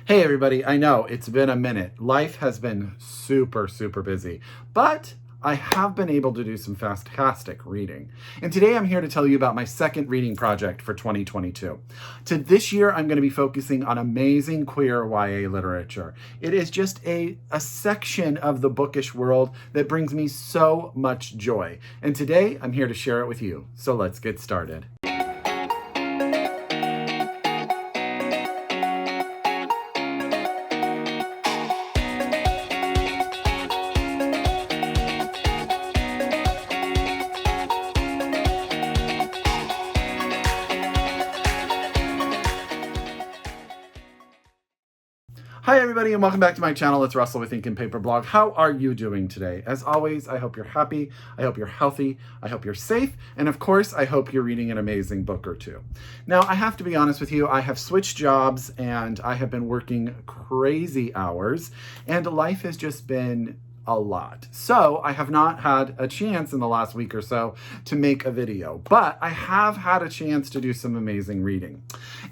Hey everybody, I know it's been a minute. Life has been super busy, but I have been able to do some fantastic reading. And today I'm here to tell you about my second reading project for 2022. This year I'm going to be focusing on amazing queer YA literature. It is just a section of the bookish world that brings me so much joy. And today I'm here to share it with you. So let's get started. Hi everybody and welcome back to my channel. It's Russell with Ink and Paper Blog. How are you doing today? As always, I hope you're happy, I hope you're healthy, I hope you're safe, and of course, I hope you're reading an amazing book or two. Now, I have to be honest with you, I have switched jobs and I have been working crazy hours, and life has just been a lot. So I have not had a chance in the last week or so to make a video, but I have had a chance to do some amazing reading.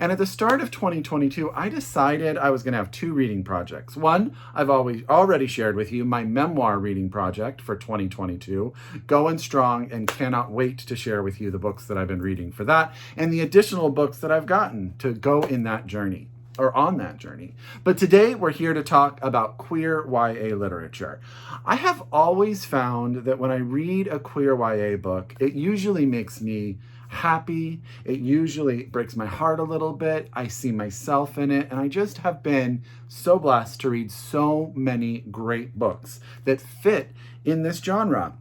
And at the start of 2022, I decided I was going to have two reading projects. One, I've already shared with you, my memoir reading project for 2022, going strong, and cannot wait to share with you the books that I've been reading for that and the additional books that I've gotten to go in that journey. Or on that journey. But today we're here to talk about queer YA literature. I have always found that when I read a queer YA book, it usually makes me happy. It usually breaks my heart a little bit. I see myself in it, and I just have been so blessed to read so many great books that fit in this genre.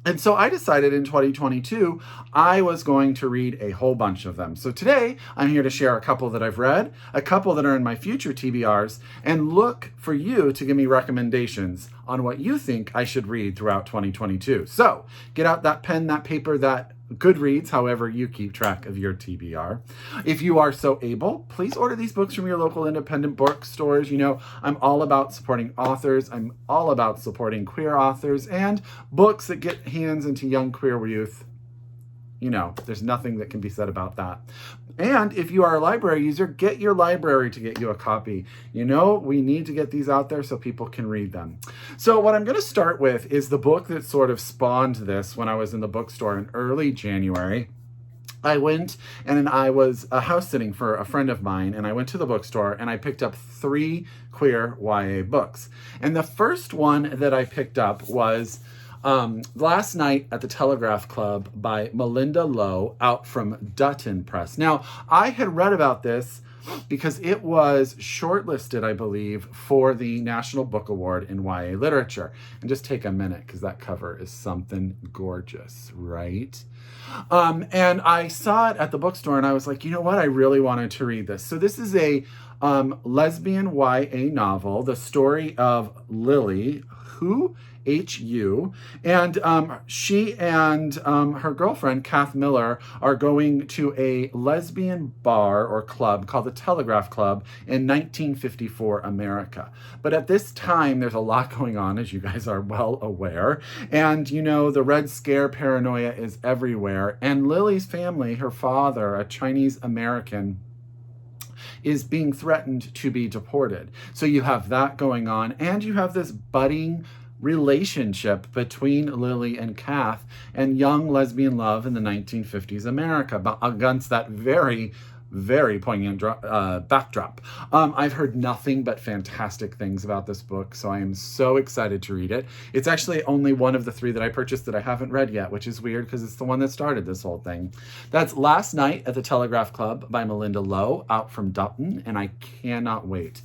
And so I decided in 2022, I was going to read a whole bunch of them. So today, I'm here to share a couple that I've read, a couple that are in my future TBRs, and look for you to give me recommendations on what you think I should read throughout 2022. So get out that pen, that paper, that Goodreads, however you keep track of your TBR. If you are so able, please order these books from your local independent bookstores. You know, I'm all about supporting authors. I'm all about supporting queer authors and books that get hands into young queer youth. You know, there's nothing that can be said about that. And if you are a library user, get your library to get you a copy. You know, we need to get these out there so people can read them. So what I'm going to start with is the book that sort of spawned this when I was in the bookstore in early January. I went and I was house sitting for a friend of mine, and I went to the bookstore and I picked up 3 queer YA books. And the first one that I picked up was Last Night at the Telegraph Club by Malinda Lowe, out from Dutton Press. Now, I had read about this because it was shortlisted, I believe, for the National Book Award in YA Literature. And just take a minute, because that cover is something gorgeous, right? And I saw it at the bookstore, and I was like, you know what? I really wanted to read this. So this is a lesbian YA novel, the story of Lily, H-U, and she and her girlfriend, Kath Miller, are going to a lesbian bar or club called the Telegraph Club in 1954 America. But at this time, there's a lot going on, as you guys are well aware. And, you know, the Red Scare paranoia is everywhere. And Lily's family, her father, a Chinese American, is being threatened to be deported. So you have that going on, and you have this budding relationship between Lily and Kath and young lesbian love in the 1950s America, but against that very poignant backdrop. I've heard nothing but fantastic things about this book, so I am so excited to read it. It's actually only one of the 3 that I purchased that I haven't read yet, which is weird because it's the one that started this whole thing. That's Last Night at the Telegraph Club by Malinda Lowe, out from Dutton, and I cannot wait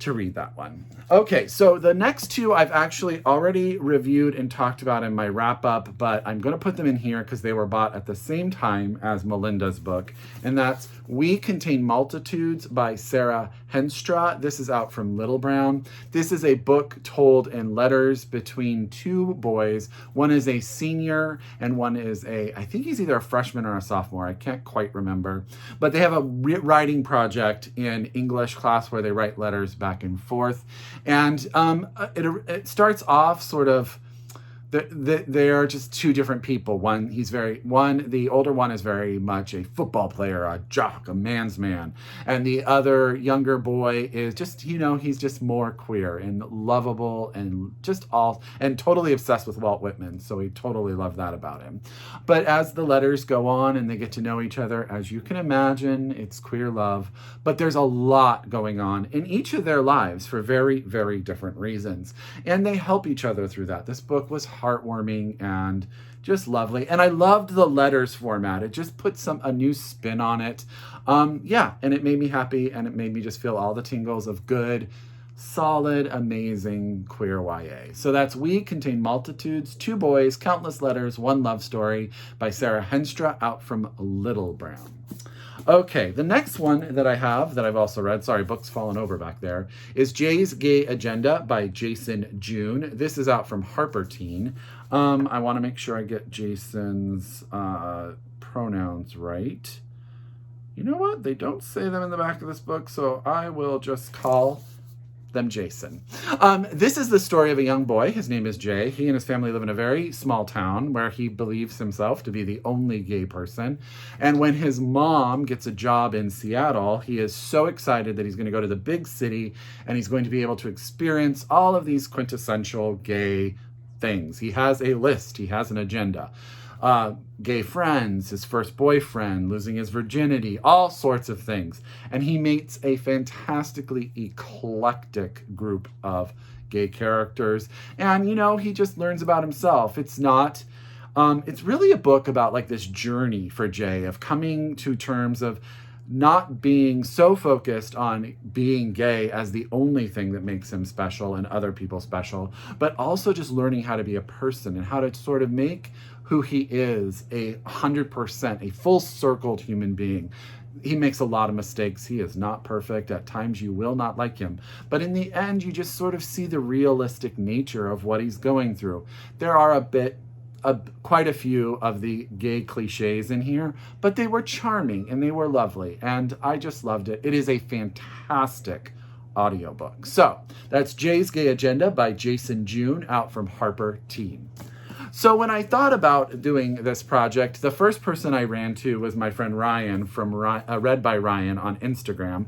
to read that one. Okay, so the next 2 I've actually already reviewed and talked about in my wrap-up, but I'm going to put them in here because they were bought at the same time as Malinda's book, and that's We Contain Multitudes by Sarah Henstra. This is out from Little Brown. This is a book told in letters between 2 boys. One is a senior and one is I think he's either a freshman or a sophomore. I can't quite remember. But they have a writing project in English class where they write letters back and forth. And it starts off sort of they are just two different people. The older one is very much a football player, a jock, a man's man. And the other younger boy is just, he's just more queer and lovable and and totally obsessed with Walt Whitman. So we totally love that about him. But as the letters go on and they get to know each other, as you can imagine, it's queer love. But there's a lot going on in each of their lives for very, very different reasons. And they help each other through that. This book was heartwarming and just lovely. And I loved the letters format. It just put a new spin on it. And it made me happy, and it made me just feel all the tingles of good, solid, amazing queer YA. So that's We Contain Multitudes, Two Boys, Countless Letters, One Love Story by Sarah Henstra, out from Little Brown. Okay, the next one that I have that I've also read, sorry, book's fallen over back there, is Jay's Gay Agenda by Jason June. This is out from Harper Teen. I want to make sure I get Jason's pronouns right. You know what? They don't say them in the back of this book, so I will just call them Jason. This is the story of a young boy. His name is Jay. He and his family live in a very small town where he believes himself to be the only gay person. And when his mom gets a job in Seattle, he is so excited that he's going to go to the big city and he's going to be able to experience all of these quintessential gay things. He has a list. He has an agenda. Gay friends, his first boyfriend, losing his virginity, all sorts of things. And he meets a fantastically eclectic group of gay characters. And, he just learns about himself. It's really a book about like this journey for Jay of coming to terms of not being so focused on being gay as the only thing that makes him special and other people special, but also just learning how to be a person and how to sort of make who he is 100%, a full-circled human being. He makes a lot of mistakes. He is not perfect. At times you will not like him. But in the end, you just sort of see the realistic nature of what he's going through. There are quite a few of the gay cliches in here, but they were charming and they were lovely. And I just loved it. It is a fantastic audiobook. So that's Jay's Gay Agenda by Jason June, out from Harper Teen. So when I thought about doing this project, the first person I ran to was my friend Ryan from Read by Ryan on Instagram.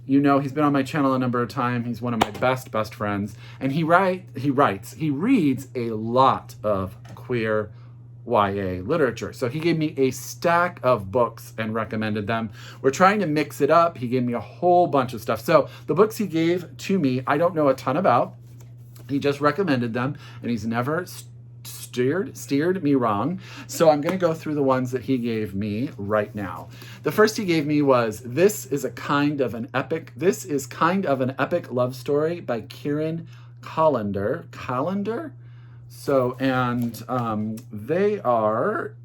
He's been on my channel a number of times. He's one of my best friends. And he reads a lot of queer YA literature. So he gave me a stack of books and recommended them. We're trying to mix it up. He gave me a whole bunch of stuff. So the books he gave to me, I don't know a ton about. He just recommended them, and he's never steered me wrong. So I'm going to go through the ones that he gave me right now. The first he gave me was This is kind of an epic love story by Kheryn Callender. So, and they are,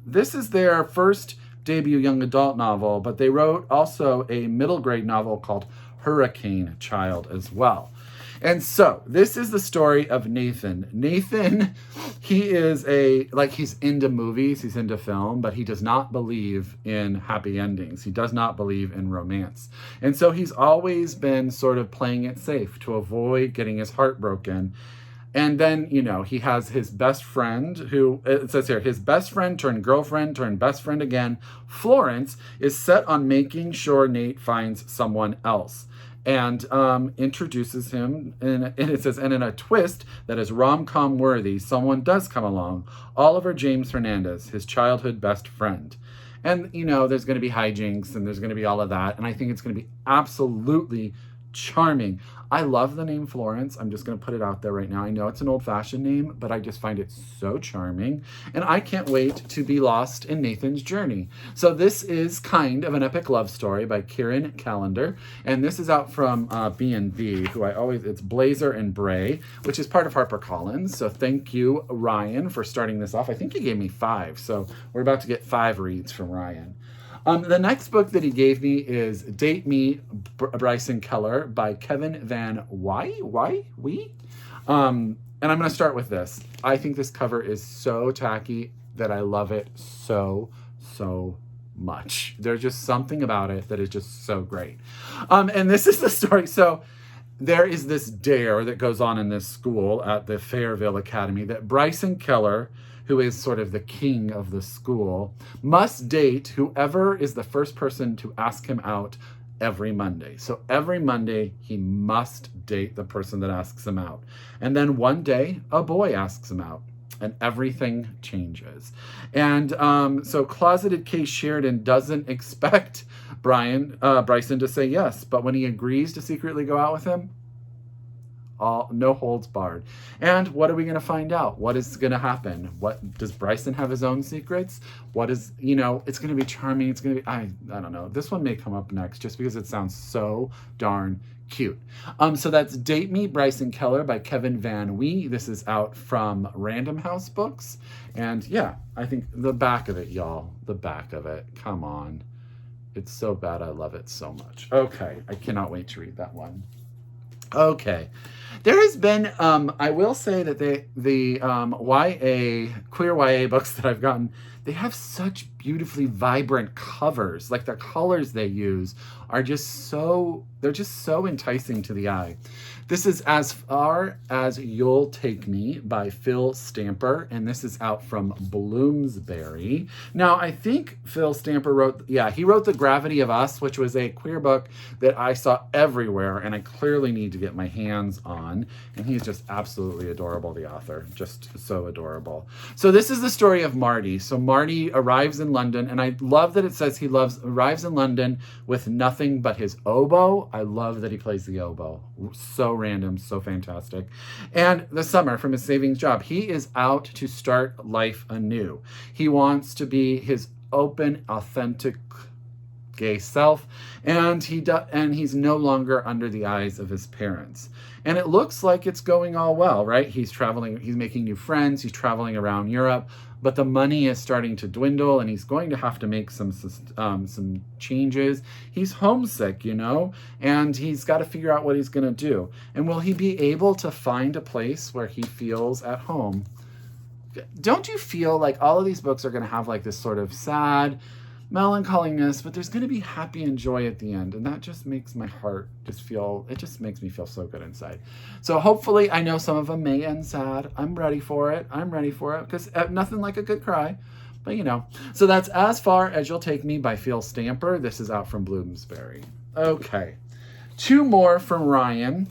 this is their first debut young adult novel, but they wrote also a middle grade novel called Hurricane Child as well. And so this is the story of Nathan. Nathan, he is he's into movies, he's into film, but he does not believe in happy endings. He does not believe in romance. And so he's always been sort of playing it safe to avoid getting his heart broken. And then, he has his best friend who, it says here, his best friend turned girlfriend turned best friend again, Florence, is set on making sure Nate finds someone else. And introduces him, and it says, and in a twist that is rom-com worthy, someone does come along, Oliver James Hernandez, his childhood best friend. And, there's going to be hijinks, and there's going to be all of that, and I think it's going to be absolutely charming. I love the name Florence. I'm just going to put it out there right now. I know it's an old-fashioned name, but I just find it so charming. And I can't wait to be lost in Nathan's journey. So this is kind of an epic love story by Kheryn Callender. And this is out from B&B, it's Blazer and Bray, which is part of HarperCollins. So thank you, Ryan, for starting this off. I think he gave me 5. So we're about to get 5 reads from Ryan. The next book that he gave me is Date Me, Bryson Keller by Kevin Van Whye. And I'm going to start with this. I think this cover is so tacky that I love it so much. There's just something about it that is just so great. And this is the story. So there is this dare that goes on in this school at the Fairville Academy that Bryson Keller, who is sort of the king of the school, must date whoever is the first person to ask him out every Monday. So every Monday, he must date the person that asks him out. And then one day, a boy asks him out, and everything changes. And so closeted Case Sheridan doesn't expect Bryson to say yes, but when he agrees to secretly go out with him, no holds barred. And what are we going to find out? What is going to happen? What does Bryson have his own secrets? What is, it's going to be charming. It's going to be, I don't know. This one may come up next just because it sounds so darn cute. So that's Date Me, Bryson Keller by Kevin Van Whye. This is out from Random House Books. And yeah, I think the back of it, y'all, the back of it, come on. It's so bad. I love it so much. Okay. I cannot wait to read that one. Okay. There has been, I will say that the YA, queer YA books that I've gotten, they have such beautifully vibrant covers. Like the colors they use are they're just so enticing to the eye. This is As Far As You'll Take Me by Phil Stamper, and this is out from Bloomsbury. Now, I think Phil Stamper he wrote The Gravity of Us, which was a queer book that I saw everywhere, and I clearly need to get my hands on, and he's just absolutely adorable, the author, just so adorable. So this is the story of Marty. So Marty arrives in London, and I love that it says he arrives in London with nothing but his oboe. I love that he plays the oboe. So random, so fantastic. And the summer from his savings job, he is out to start life anew. He wants to be his open, authentic gay self, and he's no longer under the eyes of his parents. And it looks like it's going all well, right? He's traveling, he's making new friends, he's traveling around Europe, but the money is starting to dwindle, and he's going to have to make some changes. He's homesick, and he's got to figure out what he's going to do. And will he be able to find a place where he feels at home? Don't you feel like all of these books are going to have like this sort of sad melancholiness, but there's going to be happy and joy at the end, and that just makes my heart makes me feel so good inside. So hopefully, I know some of them may end sad. I'm ready for it, because nothing like a good cry, but So that's As Far As You'll Take Me by Phil Stamper. This is out from Bloomsbury. Okay, 2 more from Ryan.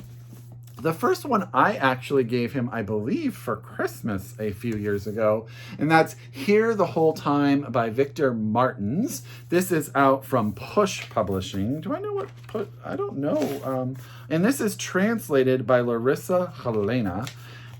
The first one I actually gave him, I believe, for Christmas a few years ago, and that's Here the Whole Time by Victor Martens. This is out from Push Publishing. Do I know what Push? I don't know. And this is translated by Larissa Helena,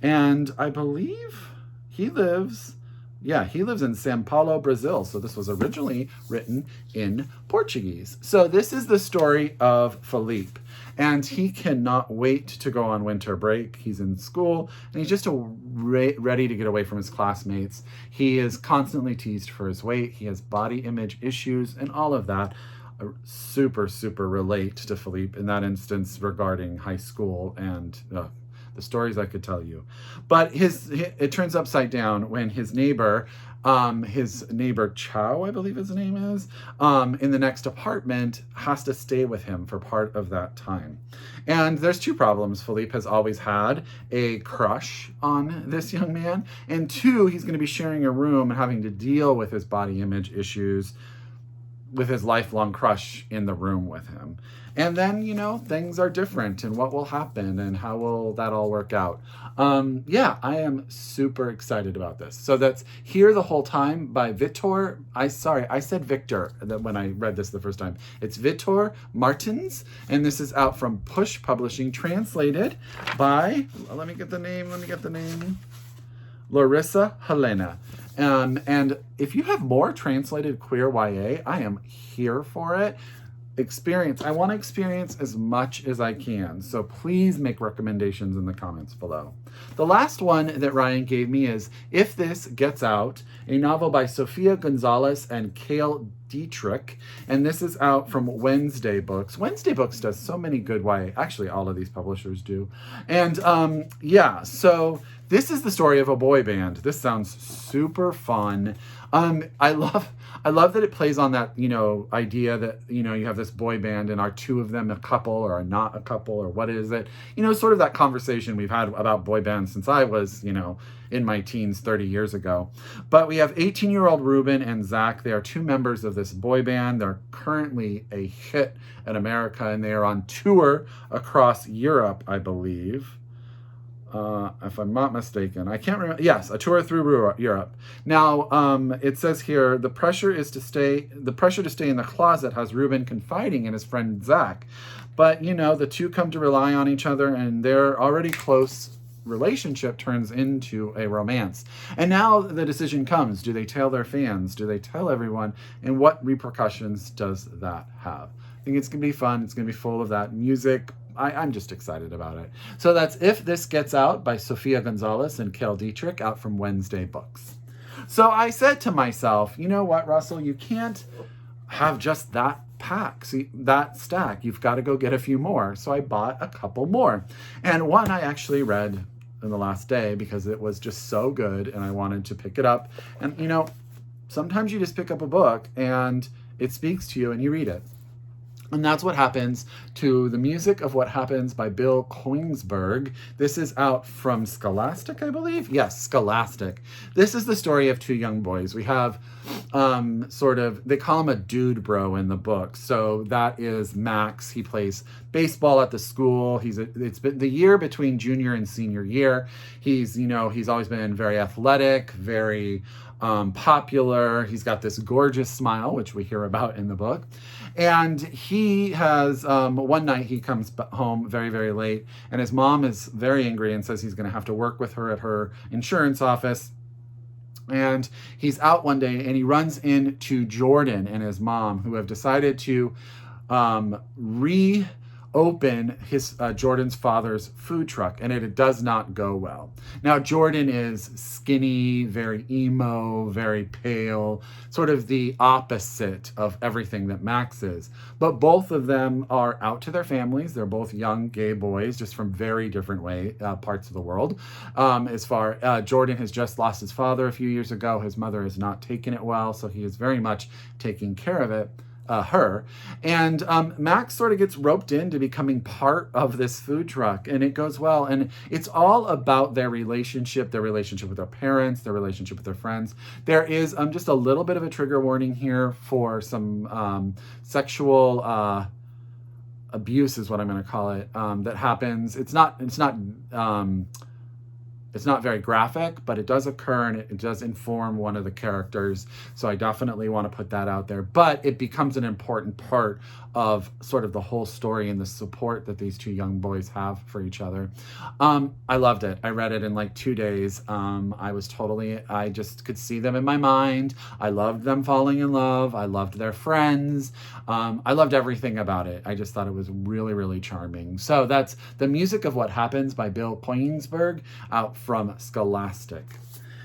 and I believe he lives in São Paulo, Brazil. So this was originally written in Portuguese. So this is the story of Felipe. And he cannot wait to go on winter break. He's in school, and he's just ready to get away from his classmates. He is constantly teased for his weight. He has body image issues, and all of that super, super relate to Felipe in that instance regarding high school and the stories I could tell you. But it turns upside down when his neighbor Chow, I believe his name is, in the next apartment, has to stay with him for part of that time. And there's 2 problems. Felipe has always had a crush on this young man, and 2, he's going to be sharing a room and having to deal with his body image issues with his lifelong crush in the room with him. And then, things are different, and what will happen and how will that all work out? I am super excited about this. So that's Here the Whole Time by Victor. I said Victor when I read this the first time. It's Victor Martens, and this is out from Push Publishing, translated by, let me get the name, Larissa Helena. And if you have more translated queer YA, I am here for it. I want to experience as much as I can. So please make recommendations in the comments below. The last one that Ryan gave me is If This Gets Out, a novel by Sophia Gonzalez and Kale Dietrich, and this is out from Wednesday Books. Wednesday Books does so many good YA. Actually, all of these publishers do. And yeah, so this is the story of a boy band. This sounds super fun. I love that it plays on that, idea that, you have this boy band and are two of them a couple or are not a couple or what is it? Sort of that conversation we've had about boy bands since I was, in my teens 30 years ago. But we have 18-year-old Ruben and Zach. They are two members of this boy band. They're currently a hit in America, and they are on tour across Europe, I believe. If I'm not mistaken, I can't remember. Yes, a tour through Europe. Now, it says here, the pressure to stay in the closet has Ruben confiding in his friend Zach. But, the two come to rely on each other, and their already close relationship turns into a romance. And now the decision comes. Do they tell their fans? Do they tell everyone? And what repercussions does that have? I think it's going to be fun. It's going to be full of that music. I'm just excited about it. So that's If This Gets Out by Sophia Gonzalez and Kale Dietrich, out from Wednesday Books. So I said to myself, you know what, Russell, you can't have just that pack, that stack. You've got to go get a few more. So I bought a couple more. And one I actually read in the last day because it was just so good and I wanted to pick it up. And, sometimes you just pick up a book and it speaks to you and you read it. And that's what happens to The Music of What Happens by Bill Koenigsberg. This is out from Scholastic, I believe. Yes, Scholastic. This is the story of two young boys. We have they call him a dude bro in the book. So that is Max. He plays baseball at the school. It's been the year between junior and senior year. He's always been very athletic, very popular. He's got this gorgeous smile, which we hear about in the book. And he has, one night he comes home very, very late, and his mom is very angry and says he's going to have to work with her at her insurance office. And he's out one day and he runs into Jordan and his mom, who have decided to reopen his Jordan's father's food truck, and it does not go well. Now, Jordan is skinny, very emo, very pale, sort of the opposite of everything that Max is. But both of them are out to their families. They're both young gay boys, just from very different parts of the world. Jordan has just lost his father a few years ago. His mother has not taken it well, so he is very much taking care of it. Her. And Max sort of gets roped into becoming part of this food truck, and it goes well. And it's all about their relationship with their parents, their relationship with their friends. There is just a little bit of a trigger warning here for some sexual abuse, is what I'm going to call it, that happens. It's not very graphic, but it does occur, and it does inform one of the characters. So I definitely want to put that out there. But it becomes an important part of sort of the whole story and the support that these two young boys have for each other. I loved it. I read it in like 2 days. I just could see them in my mind. I loved them falling in love. I loved their friends. I loved everything about it. I just thought it was really, really charming. So that's The Music of What Happens by Bill Koenigsberg, out from Scholastic.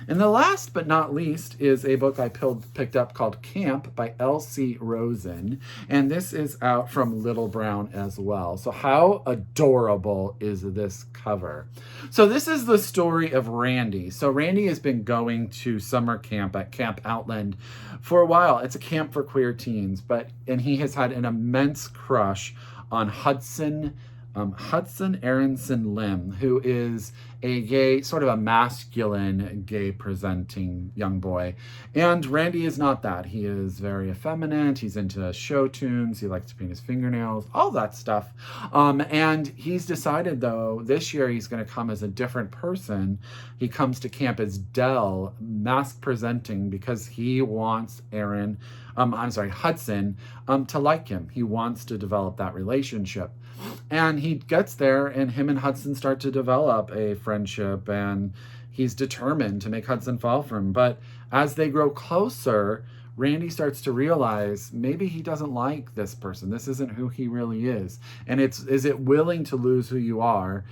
And the last but not least is a book I picked up called Camp by L.C. Rosen. And this is out from Little Brown as well. So how adorable is this cover? So this is the story of Randy. So Randy has been going to summer camp at Camp Outland for a while. It's a camp for queer teens, and he has had an immense crush on Hudson Aronson Lim, who is a gay, sort of a masculine, gay presenting young boy. And Randy is not that. He is very effeminate. He's into show tunes. He likes to paint his fingernails, all that stuff. And he's decided, though, this year he's going to come as a different person. He comes to camp as Dell, mask presenting, because he wants Hudson, to like him. He wants to develop that relationship. And he gets there, and him and Hudson start to develop a friendship, and he's determined to make Hudson fall for him. But as they grow closer, Randy starts to realize maybe he doesn't like this person. This isn't who he really is. And is it willing to lose who you are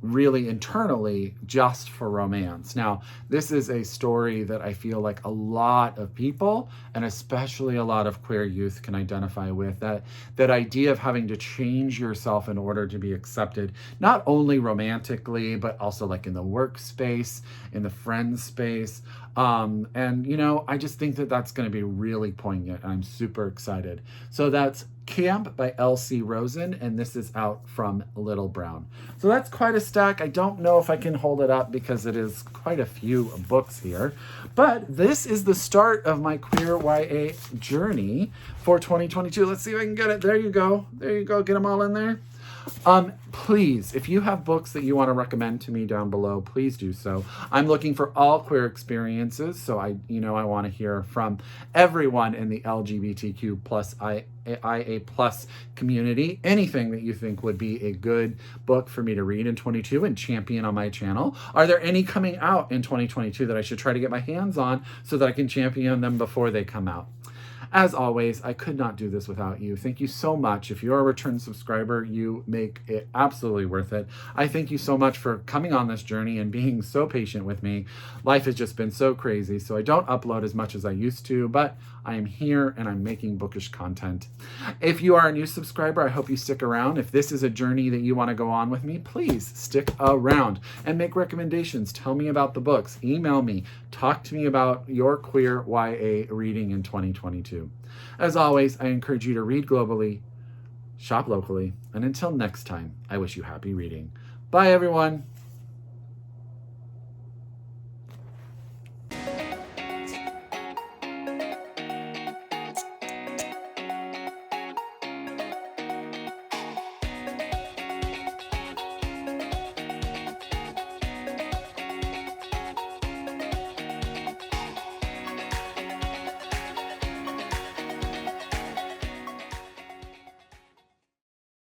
really internally just for romance. Now, this is a story that I feel like a lot of people, and especially a lot of queer youth, can identify with. That idea of having to change yourself in order to be accepted, not only romantically, but also like in the workspace, in the friend space. And, you know, I just think that that's going to be really poignant, and I'm super excited. So that's Camp by L.C. Rosen, and this is out from Little Brown. So that's quite a stack. I don't know if I can hold it up because it is quite a few books here, but this is the start of my queer YA journey for 2022. Let's see if I can get it. There you go. There you go. Get them all in there. Please, if you have books that you want to recommend to me down below, please do so. I'm looking for all queer experiences, so I want to hear from everyone in the LGBTQ plus IA plus community. Anything that you think would be a good book for me to read in 22 and champion on my channel. Are there any coming out in 2022 that I should try to get my hands on so that I can champion them before they come out? As always, I could not do this without you. Thank you so much. If you're a return subscriber, you make it absolutely worth it. I thank you so much for coming on this journey and being so patient with me. Life has just been so crazy, so I don't upload as much as I used to, but I am here and I'm making bookish content. If you are a new subscriber, I hope you stick around. If this is a journey that you want to go on with me, please stick around and make recommendations. Tell me about the books. Email me. Talk to me about your queer YA reading in 2022. As always, I encourage you to read globally, shop locally, and until next time, I wish you happy reading. Bye, everyone.